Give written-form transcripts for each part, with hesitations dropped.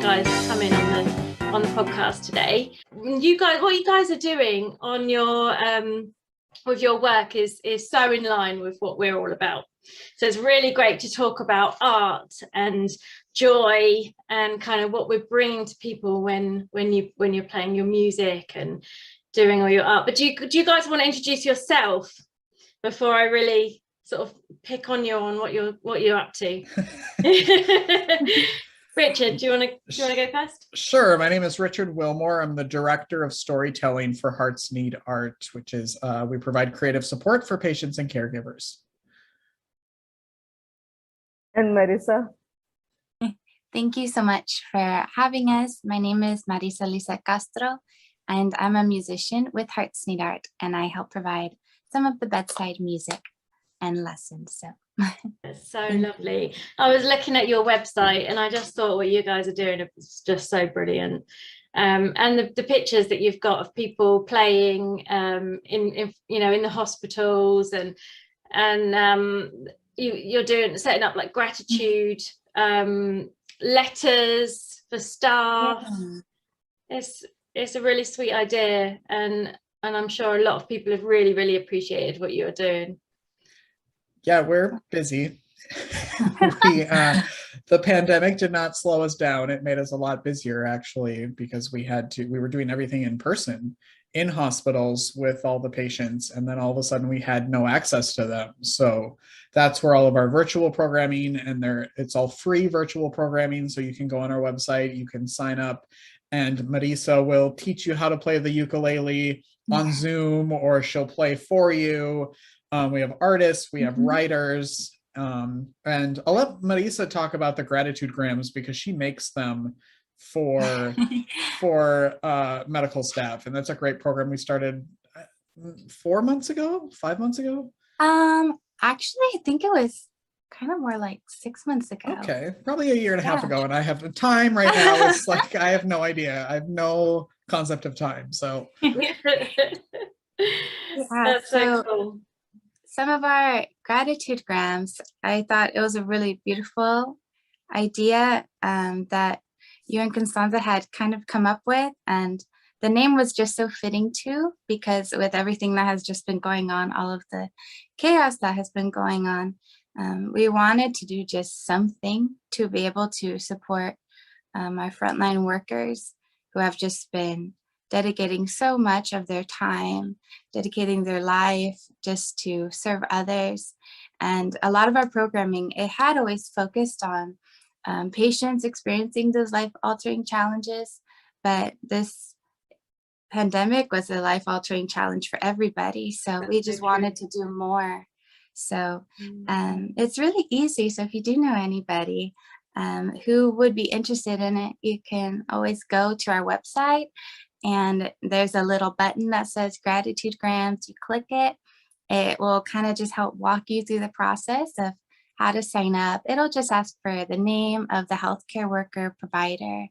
guys coming on the podcast today. What you guys are doing on your with your work is so in line with what we're all about. So it's really great to talk about art and joy and kind of what we're bringing to people when you're playing your music and doing all your art. But do you guys want to introduce yourself before I really sort of pick on you on what you're up to? Richard, do you want to go first? Sure. My name is Richard Wilmore. I'm the director of storytelling for Hearts Need Art, which is we provide creative support for patients and caregivers. And Marisa. Thank you so much for having us. My name is Marisa Castro, and I'm a musician with Hearts Need Art, and I help provide some of the bedside music and lessons. It's so lovely. I was looking at your website and I just thought what you guys are doing is just so brilliant. And the pictures that you've got of people playing in the hospitals and you're setting up like gratitude letters for staff. Yeah. It's a really sweet idea, and I'm sure a lot of people have really appreciated what you're doing. Yeah, we're busy. The pandemic did not slow us down. It made us a lot busier, actually, because we were doing everything in person in hospitals with all the patients, and then all of a sudden we had no access to them. So that's where all of our virtual programming, and it's all free virtual programming. So you can go on our website, you can sign up, and Marisa will teach you how to play the ukulele on Zoom, or she'll play for you. We have artists, we have writers, and I'll let Marisa talk about the gratitude grams because she makes them for medical staff, and that's a great program we started 5 months ago. Actually, I think it was kind of more like 6 months ago. Okay, probably a year and a half ago, and I have the time right now. It's like I have no idea. I have no concept of time. So that's so cool. Some of our gratitude grams, I thought it was a really beautiful idea that you and Constanza had kind of come up with, and the name was just so fitting too, because with everything that has just been going on, all of the chaos that has been going on, we wanted to do just something to be able to support our frontline workers who have just been dedicating so much of their time, dedicating their life just to serve others. And a lot of our programming, it had always focused on patients experiencing those life-altering challenges, but this pandemic was a life-altering challenge for everybody. So we just wanted to do more. So it's really easy. So if you do know anybody who would be interested in it, you can always go to our website, and there's a little button that says gratitude grams. You click it. It will kind of just help walk you through the process of how to sign up. It'll just ask for the name of the healthcare worker provider,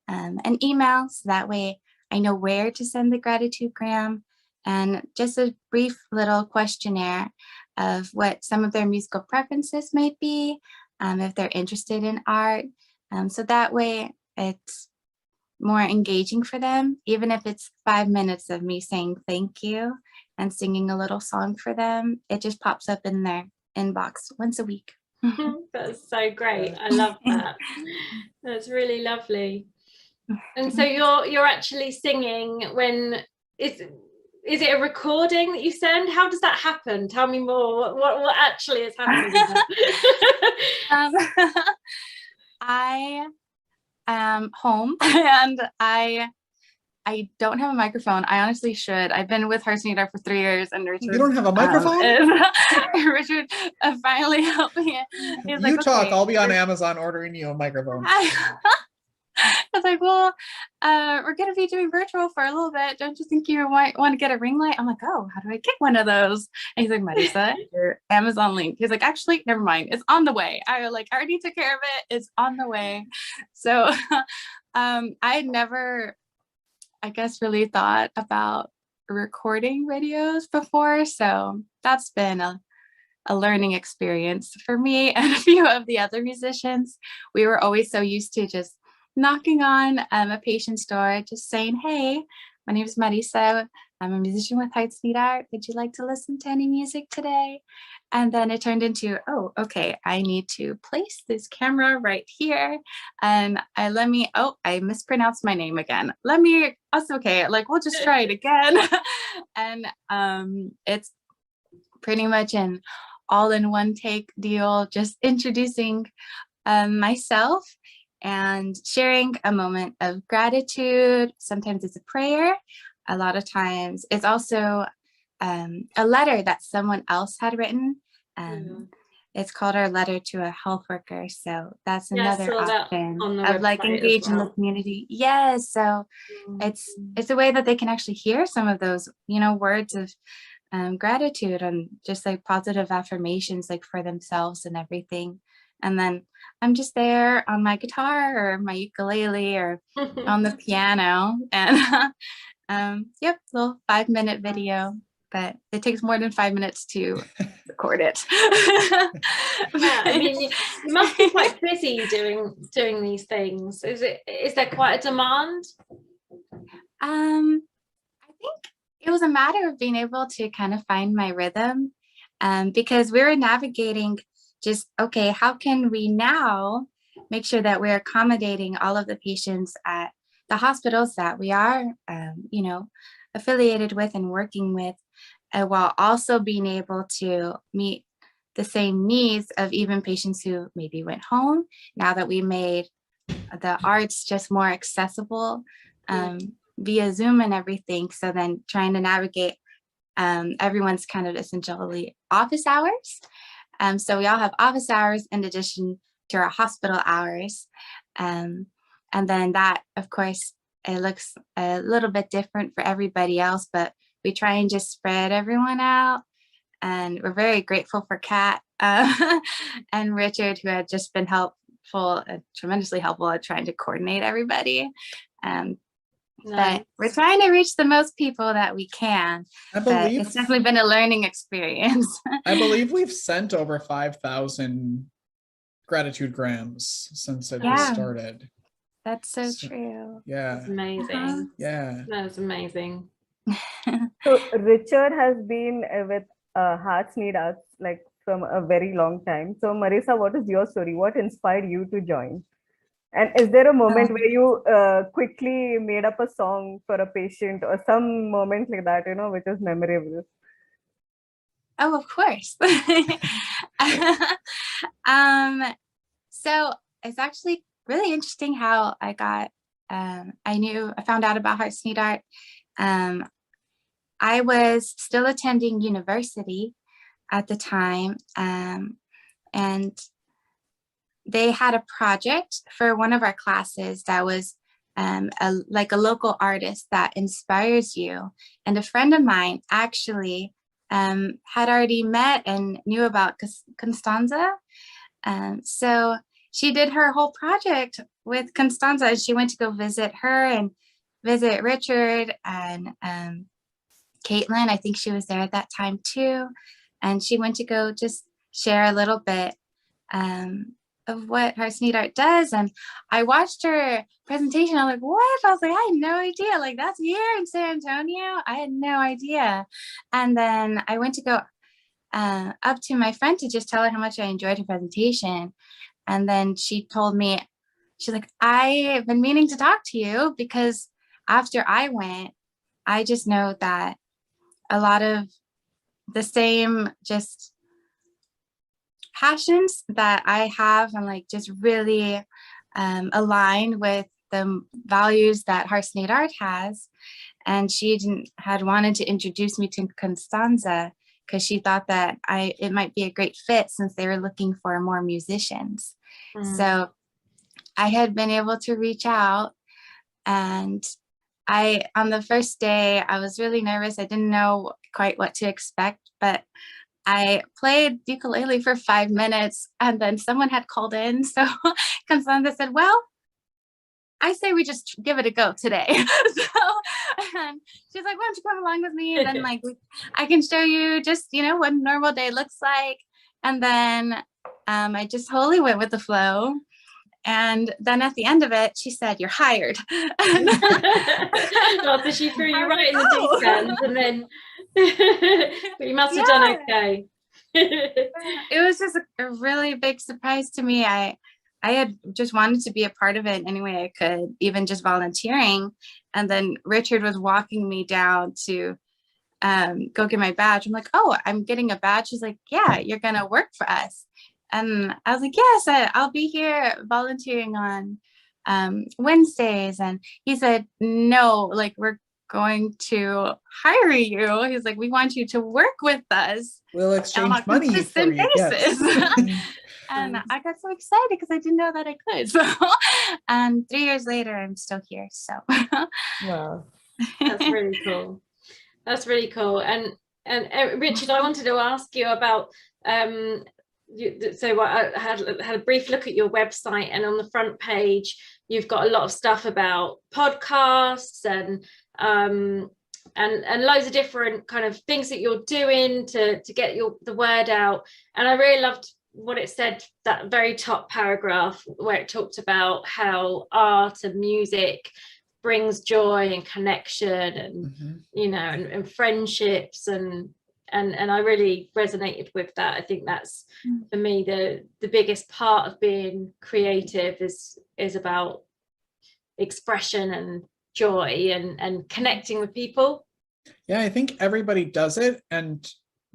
an email, so that way I know where to send the gratitude gram, and just a brief little questionnaire of what some of their musical preferences might be, if they're interested in art. So that way it's more engaging for them, even if it's 5 minutes of me saying thank you and singing a little song for them. It just pops up in their inbox once a week. That's so great. I love that. That's really lovely. And so you're actually singing when is it a recording that you send? How does that happen? Tell me more. What actually is happening? I am home and I don't have a microphone. I honestly should. I've been with Hearts Need Art for 3 years, and Richard. You don't have a microphone? Richard finally helped me. You like, talk. Okay, I'll be on Amazon ordering you a microphone. I was like, well, we're going to be doing virtual for a little bit. Don't you think you want to get a ring light? I'm like, oh, how do I get one of those? And he's like, Marisa, your Amazon link. He's like, actually, never mind. It's on the way. I already took care of it. It's on the way. So I had never, I guess, really thought about recording videos before. So that's been a learning experience for me and a few of the other musicians. We were always so used to just knocking on a patient's door, just saying, hey, my name is Marisa. I'm a musician with Hearts Need Art. Would you like to listen to any music today? And then it turned into, oh, okay, I need to place this camera right here. And I mispronounced my name again. That's okay. Like, we'll just try it again. And it's pretty much an all-in-one take deal, just introducing myself and sharing a moment of gratitude. Sometimes it's a prayer. A lot of times it's also a letter that someone else had written. It's called Our Letter to a Health Worker. So that's another option of like engaging the community. Yes. So it's a way that they can actually hear some of those, words of gratitude and just like positive affirmations, like for themselves and everything. And then I'm just there on my guitar or my ukulele or on the piano, and little 5-minute video, but it takes more than 5 minutes to record it. Yeah, I mean, you must be quite busy doing these things. Is there quite a demand? I think it was a matter of being able to kind of find my rhythm, because we were navigating just, okay, how can we now make sure that we're accommodating all of the patients at the hospitals that we are, affiliated with and working with, while also being able to meet the same needs of even patients who maybe went home, now that we made the arts just more accessible via Zoom and everything. So then trying to navigate everyone's kind of essentially office hours. So we all have office hours in addition to our hospital hours. And then that, of course, it looks a little bit different for everybody else, but we try and just spread everyone out. And we're very grateful for Kat and Richard, who had just been tremendously helpful at trying to coordinate everybody. But we're trying to reach the most people that we can. It's definitely been a learning experience. I believe we've sent over 5,000 gratitude grams since it started. That's so true. Yeah. That's amazing. Yeah. That's amazing. So Richard has been with Hearts Need Arts like from a very long time. So Marisa, what is your story? What inspired you to join? And is there a moment where you quickly made up a song for a patient or some moment like that, which is memorable? Oh, of course. So it's actually really interesting how I got, I found out about Hearts Need Art. I was still attending university at the time, and they had a project for one of our classes that was like a local artist that inspires you. And a friend of mine actually had already met and knew about Constanza. So she did her whole project with Constanza, and she went to go visit her and visit Richard and Caitlin. I think she was there at that time too. And she went to go just share a little bit of what Hearts Need Art does. And I watched her presentation. I'm like, what? I was like, I had no idea. Like, that's here in San Antonio. I had no idea. And then I went to go up to my friend to just tell her how much I enjoyed her presentation. And then she told me, she's like, I've been meaning to talk to you because after I went, I just know that a lot of the same just passions that I have and like just really aligned with the values that Hearts Need Art has. And she had wanted to introduce me to Constanza because she thought that it might be a great fit since they were looking for more musicians. So I had been able to reach out, and on the first day, I was really nervous. I didn't know quite what to expect, but I played ukulele for 5 minutes, and then someone had called in. So Constanza said, well, I say we just give it a go today. And she's like, why don't you come along with me? And then like, I can show you just, what a normal day looks like. And then I just wholly went with the flow. And then at the end of it, she said, "You're hired." Well, so she threw you right in the deep end, and then but you must have done okay. It was just a really big surprise to me. I had just wanted to be a part of it any way I could, even just volunteering. And then Richard was walking me down to go get my badge. I'm like, "Oh, I'm getting a badge." She's like, "Yeah, you're gonna work for us." And I was like, "Yes, I'll be here volunteering on Wednesdays." And he said, "No, like, we're going to hire you." He's like, "We want you to work with us. We'll exchange on a money for consistent you. basis." Yes. And I got so excited because I didn't know that I could. So, and 3 years later, I'm still here. So, Wow. That's really cool. That's really cool. And Richard, I wanted to ask you about so I had a brief look at your website, and on the front page you've got a lot of stuff about podcasts and loads of different kind of things that you're doing to get the word out. And I really loved what it said, that very top paragraph where it talked about how art and music brings joy and connection and you know, and friendships, and I really resonated with that. I think that's for me the biggest part of being creative is about expression and joy and connecting with people. Yeah, I think everybody does it,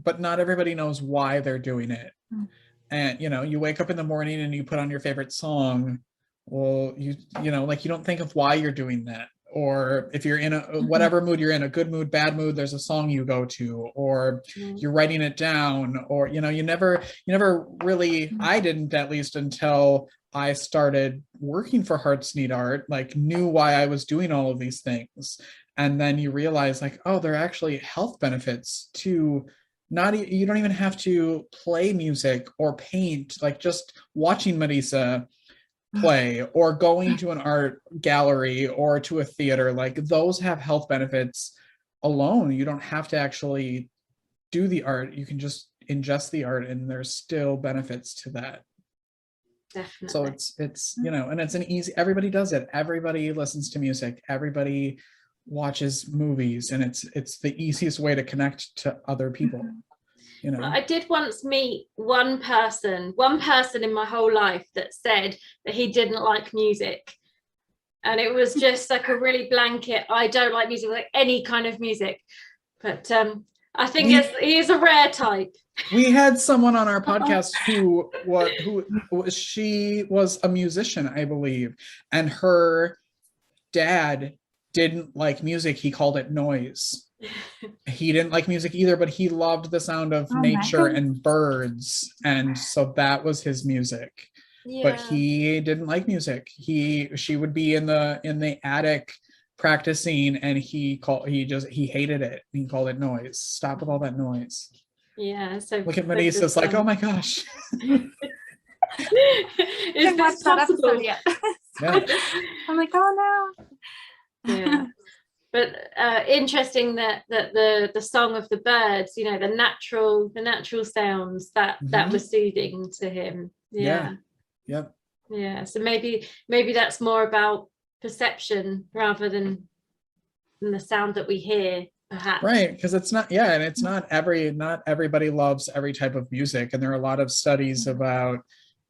but not everybody knows why they're doing it. And you know, you wake up in the morning and you put on your favorite song. Well, you know, like, you don't think of why you're doing that. Or if you're in a whatever mood you're in, a good mood, bad mood, there's a song you go to, or you're writing it down, or you know, you never really, I didn't, at least until I started working for Hearts Need Art, like, knew why I was doing all of these things. And then you realize, like, oh, there are actually health benefits to you don't even have to play music or paint, like just watching Marisa play or going to an art gallery or to a theater, like those have health benefits alone. You don't have to actually do the art. You can just ingest the art and there's still benefits to that. Definitely. So it's you know, and it's an easy, everybody does it. Everybody listens to music. Everybody watches movies, and it's the easiest way to connect to other people. You know, I did once meet one person in my whole life that said that he didn't like music, and it was just like a really blanket, I don't like music, like any kind of music. But I think he is a rare type. We had someone on our podcast who she was a musician, I believe, and her dad didn't like music. He called it noise. He didn't like music either, but he loved the sound of nature and birds, and so that was his music. But he didn't like music. She would be in the attic practicing, and he hated it. He called it noise. Stop with all that noise. Yeah, so look at Marisa's like, oh my gosh. Is this possible? Yeah. I'm like, oh no. Yeah. But interesting that the song of the birds, you know, the natural sounds that was soothing to him. Yeah. Yep. Yeah. So maybe that's more about perception rather than the sound that we hear, perhaps. Right, because it's not, and it's not everybody loves every type of music, and there are a lot of studies about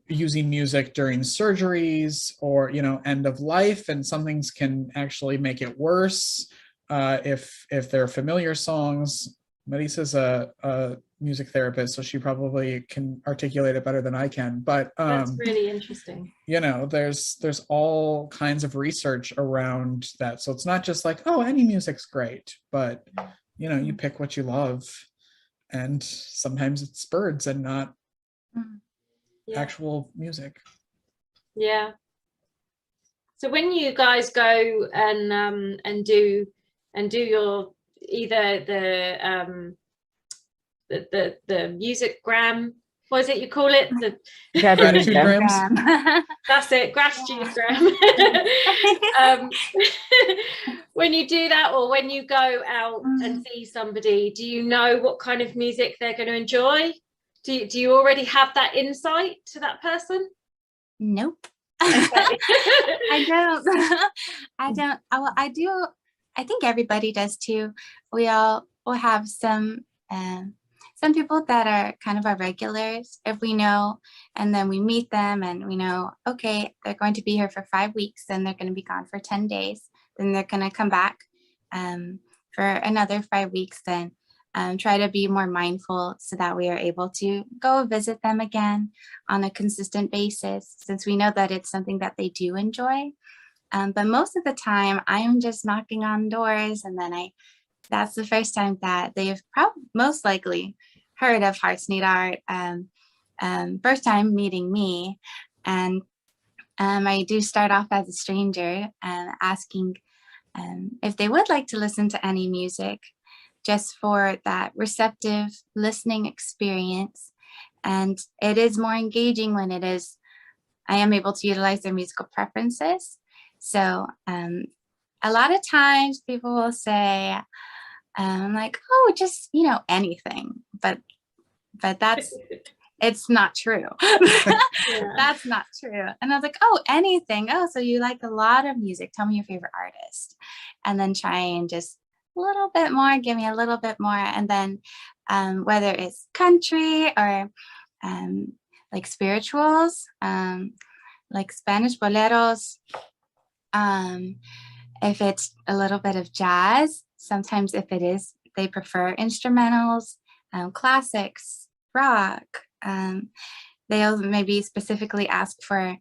using music during surgeries or, you know, end of life, and some things can actually make it worse if they're familiar songs. Marisa's a music therapist, so she probably can articulate it better than I can, but that's really interesting. You know, there's all kinds of research around that, so it's not just like, oh, any music's great, but you know, you pick what you love, and sometimes it's birds and not actual music. Yeah. So when you guys go and do your either the music gram, what is it you call it? The gratitude grams. That's it, gratitude gram. When you do that, or when you go out and see somebody, do you know what kind of music they're going to enjoy? Do you already have that insight to that person? Nope. I don't. Well, I do. I think everybody does too. We all will have some people that are kind of our regulars if we know, and then we meet them and we know, okay, they're going to be here for 5 weeks, then they're going to be gone for 10 days, then they're going to come back for another 5 weeks, then try to be more mindful so that we are able to go visit them again on a consistent basis, since we know that it's something that they do enjoy. But most of the time I am just knocking on doors, and then that's the first time that they've most likely heard of Hearts Need Art, first time meeting me. And I do start off as a stranger, asking if they would like to listen to any music, just for that receptive listening experience. And it is more engaging when I am able to utilize their musical preferences. So a lot of times people will say, like, oh, just, anything, but it's not true. Yeah. That's not true. And I was like, oh, anything. Oh, so you like a lot of music. Tell me your favorite artist. And then try and just a little bit more, give me a little bit more. And then whether it's country or like spirituals, like Spanish boleros, if it's a little bit of jazz, sometimes if it is, they prefer instrumentals, classics, rock. They'll maybe specifically ask for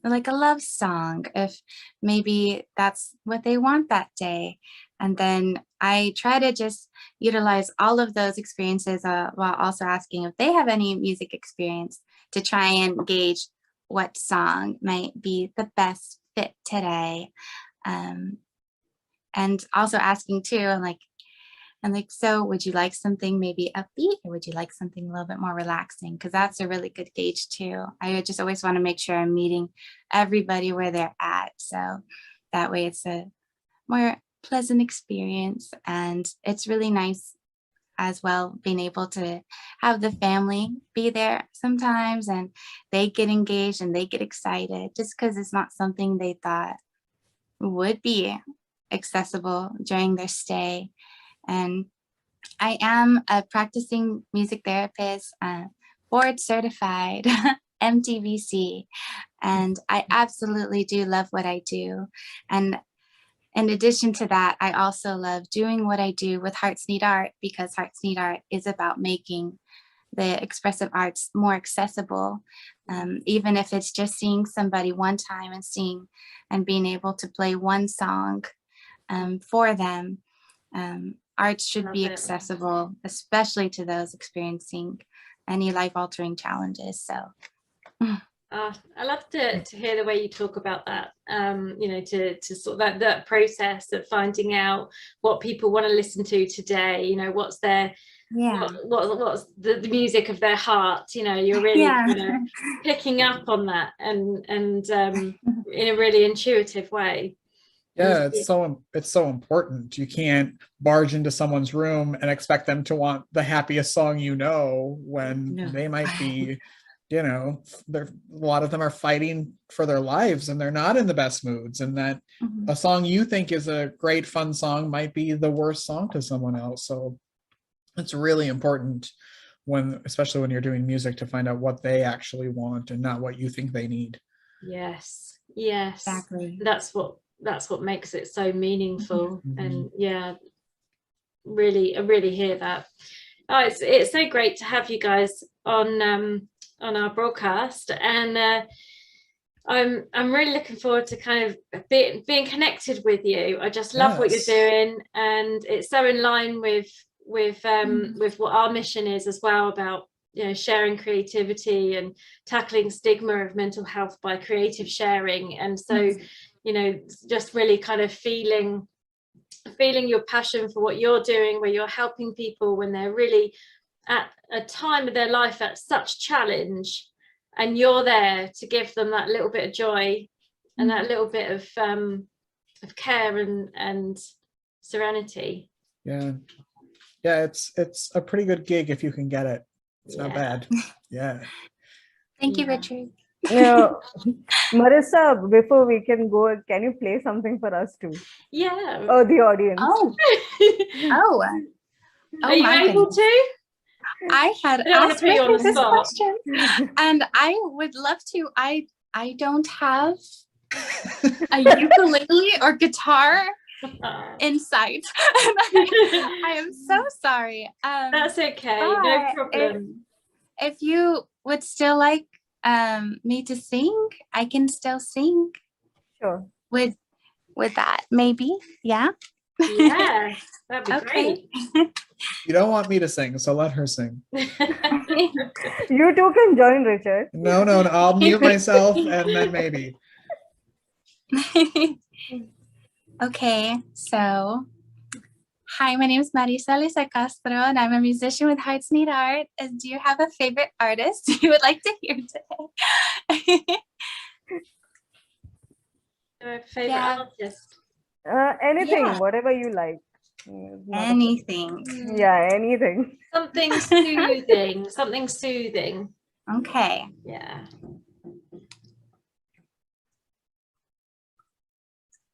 like a love song, if maybe that's what they want that day. And then I try to just utilize all of those experiences while also asking if they have any music experience, to try and gauge what song might be the best fit today. And also asking too, I'm like, so would you like something maybe upbeat, or would you like something a little bit more relaxing? Because that's a really good gauge too. I just always want to make sure I'm meeting everybody where they're at. So that way it's a more pleasant experience. And it's really nice as well being able to have the family be there sometimes, and they get engaged and they get excited just because it's not something they thought would be accessible during their stay. And I am a practicing music therapist, board certified, MTVC, and I absolutely do love what I do. And in addition to that, I also love doing what I do with Hearts Need Art, because Hearts Need Art is about making the expressive arts more accessible. Even if it's just seeing somebody one time and being able to play one song for them. Arts should be accessible, especially to those experiencing any life-altering challenges. So I love to hear the way you talk about that, to sort of that process of finding out what people want to listen to today, what's their what's the music of their heart. You're really picking up on that and in a really intuitive way. Yeah, it's so important. You can't barge into someone's room and expect them to want the happiest song when they might be, a lot of them are fighting for their lives and they're not in the best moods, and that a song you think is a great fun song might be the worst song to someone else. So it's really important especially when you're doing music, to find out what they actually want and not what you think they need. Yes, exactly. That's what makes it so meaningful. And I really hear that. Oh, it's so great to have you guys on our broadcast, and I'm really looking forward to kind of being connected with you. I just love what you're doing, and it's so in line with what our mission is as well, about sharing creativity and tackling stigma of mental health by creative sharing. And so just really kind of feeling your passion for what you're doing, where you're helping people when they're really at a time of their life at such challenge, and you're there to give them that little bit of joy and that little bit of care and serenity. Yeah, it's a pretty good gig if you can get it. It's not bad. Yeah. Thank you, Richard. Yeah. Marisa, before we can go, can you play something for us too? Yeah. Oh, the audience. Oh, oh, Are you my able goodness. to? I had I don't want to asked put you on the this spot. question, and I would love to. I don't have a ukulele or guitar in sight. I am so sorry. That's okay, no but problem. If you would still like me to sing, I can still sing Sure. with that, maybe. Yeah. Yeah, that'd be Okay. great. You don't want me to sing, so let her sing. You too can join, Richard. No, I'll mute myself and then maybe. Okay, so hi, my name is Marisa Castro, and I'm a musician with Hearts Need Art. And do you have a favorite artist you would like to hear today? Your favorite artist? Anything, Yeah. whatever you like. Anything. Yeah, anything. Something soothing. Something soothing. Okay. Yeah.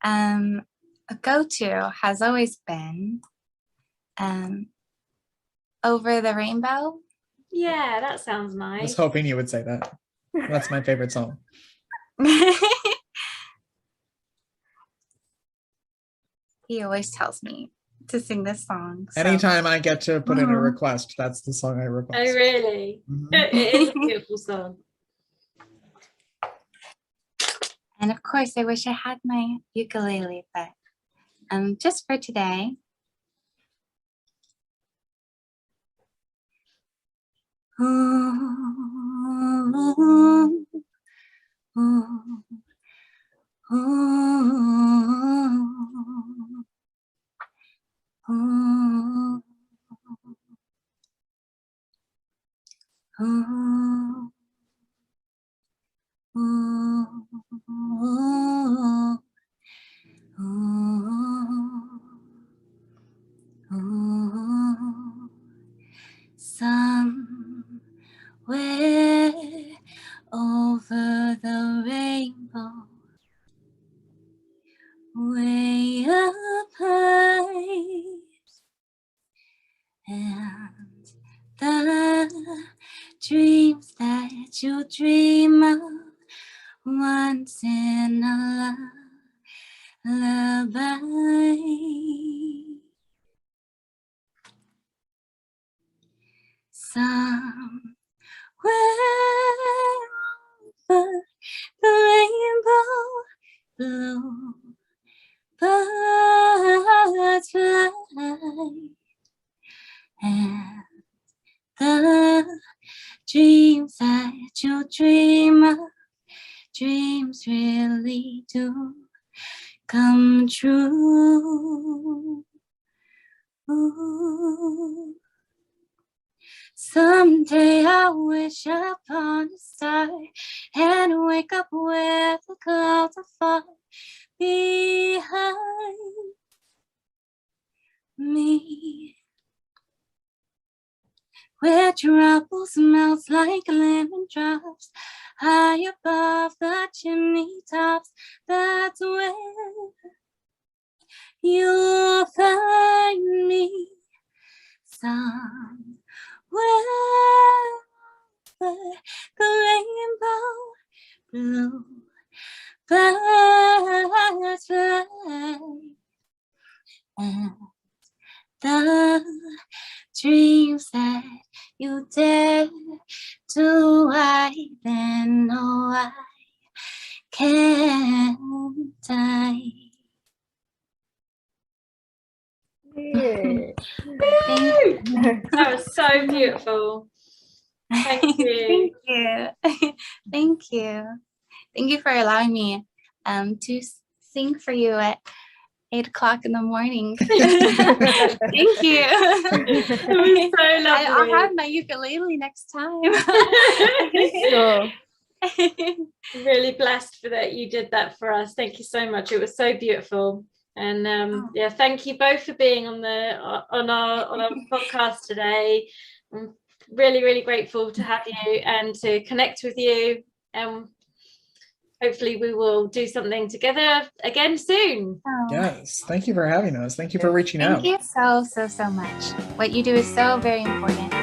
A go-to has always been Over the Rainbow. Yeah, that sounds I was nice. hoping you would say that. That's my favorite song. He always tells me to sing this song. So. Anytime I get to put in a request, that's the song I request. Oh, really? Mm-hmm. It is a beautiful song. And of course, I wish I had my ukulele, but just for today. Somewhere over the rainbow, way up high, and the dreams that you dream of once in a lullaby. Somewhere over the rainbow, blue birds fly, and the dreams that you dream of, dreams really do come true. Ooh. Someday I'll wish upon a star and wake up where the clouds are far behind me, where troubles melt like lemon drops high above the chimney tops. That's where you'll find me. Somewhere over the rainbow, blue birds fly, and the dreams that you dare to hide, and no, I can't die. Yeah. That was so beautiful. Thank you. Thank you. Thank you. Thank you for allowing me to sing for you at 8 o'clock in the morning. Thank you. It was so lovely. I'll have my ukulele next time. Sure. Really blessed for that you did that for us. Thank you so much. It was so beautiful. And yeah, thank you both for being on our podcast today. I'm really, really grateful to have you and to connect with you. Hopefully we will do something together again soon. Oh, Yes. Thank you for having us. Thank you for reaching out. thank you so much. What you do is so very important.